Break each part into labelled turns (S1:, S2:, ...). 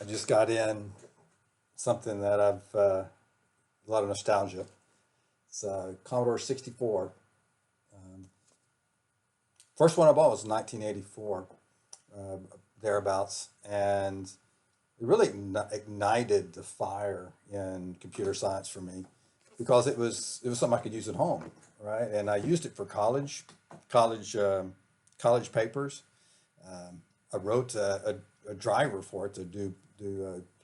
S1: I just got in something that I've a lot of nostalgia. It's Commodore 64. Um, First one I bought was 1984, uh, thereabouts, and it really ignited the fire in computer science for me because it was something I could use at home, right? And I used it for college college papers. I wrote a driver for it to do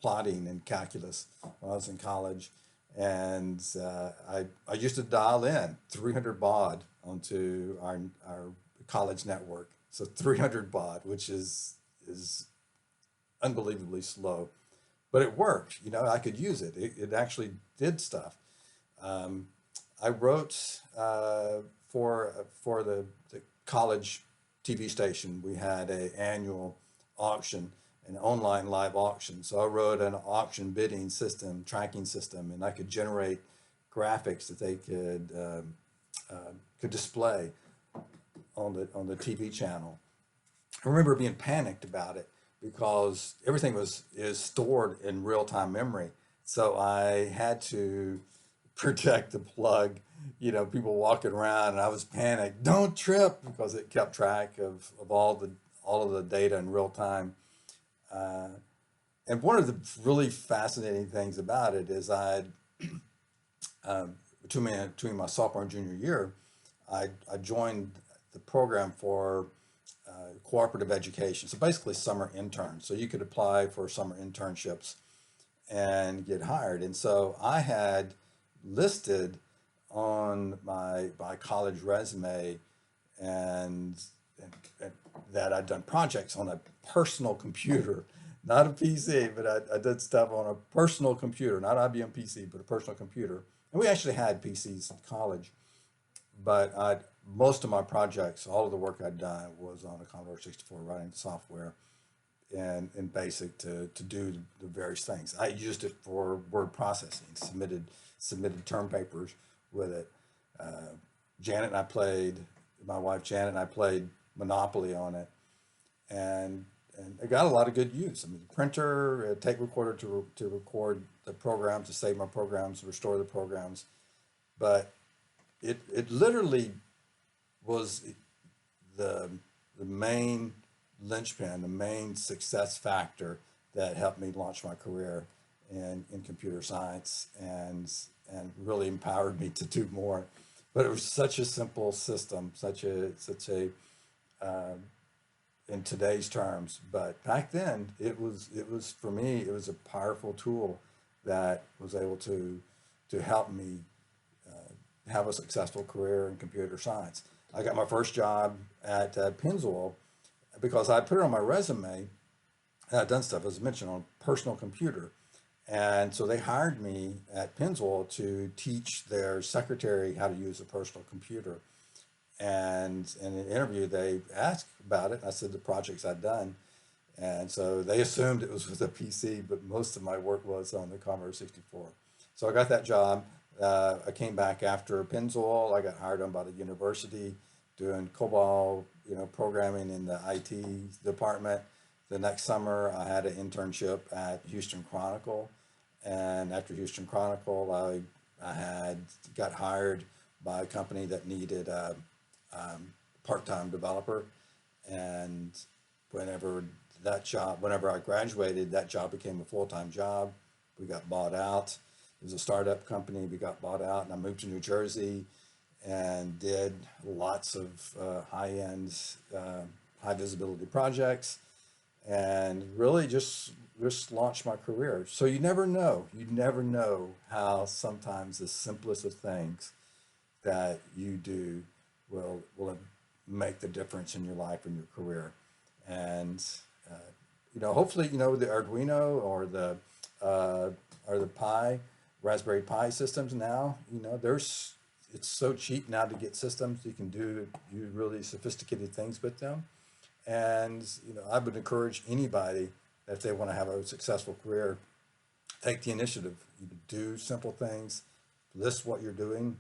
S1: plotting and calculus when I was in college, and I used to dial in 300 baud onto our college network. So 300 baud, which is unbelievably slow, but it worked. You know, I could use it. It actually did stuff. Um, I wrote for the college TV station. We had a annual auction, an online live auction. So I wrote an auction bidding system, tracking system, and I could generate graphics that they could display on the TV channel. I remember being panicked about it because everything was is stored in real time memory. So I had to protect the plug. You know, people walking around, and I was panicked. Don't trip because it kept track of all of the data in real time. Uh, and one of the really fascinating things about it is between my sophomore and junior year, I joined the program for cooperative education. So basically, summer interns. So you could apply for summer internships and get hired. And so I had listed on my college resume and, and that I'd done projects on a personal computer, not a PC, but I did stuff on a personal computer, not IBM PC, but a personal computer. And we actually had PCs in college, but most of my projects, all of the work I'd done was on a Commodore 64, writing software and BASIC to do the various things. I used it for word processing, submitted term papers with it. Uh, Janet and I played, my wife Janet and I played Monopoly on it, and it got a lot of good use. I mean, printer, a tape recorder to record the programs, to save my programs, to restore the programs. But it literally was the the main linchpin, the main success factor that helped me launch my career in computer science and really empowered me to do more. But it was such a simple system, such a uh, in today's terms, but back then it was for me it was a powerful tool that was able to help me have a successful career in computer science. I got my first job at Pennzoil because I put it on my resume. I'd done stuff, as I mentioned, on a personal computer. And so they hired me at Pennzoil to teach their secretary how to use a personal computer. And in an interview, they asked about it. I said the projects I'd done. And so they assumed it was with a PC, but most of my work was on the Commodore 64. So I got that job. I came back after Pennzoil. I got hired on by the university doing COBOL, programming in the IT department. The next summer, I had an internship at Houston Chronicle, and after Houston Chronicle, I had got hired by a company that needed a part-time developer, and whenever whenever I graduated, that job became a full-time job. We got bought out. It was a startup company. We got bought out, and I moved to New Jersey and did lots of high-end, high visibility projects, and really just launched my career. So you never know how sometimes the simplest of things that you do will make the difference in your life and your career. And uh, hopefully, the Arduino uh, or the Pi, Raspberry Pi systems now, there's it's so cheap now to get systems. You can do really sophisticated things with them. And I would encourage anybody that if they want to have a successful career, take the initiative. You do simple things, list what you're doing,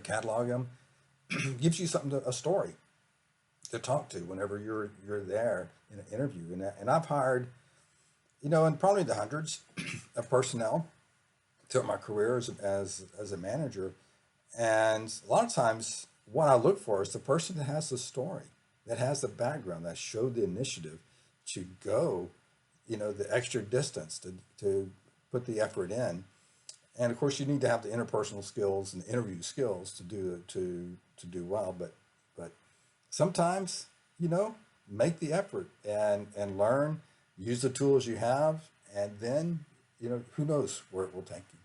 S1: catalog them, gives you a story to talk to whenever you're there in an interview. And I've hired and probably the hundreds of personnel throughout my career as a manager. And a lot of times, what I look for is the person that has the story, that has the background, that showed the initiative to go, the extra distance to put the effort in. And of course, you need to have the interpersonal skills and the interview skills to do well. But sometimes, make the effort and learn, use the tools you have, and then, who knows where it will take you.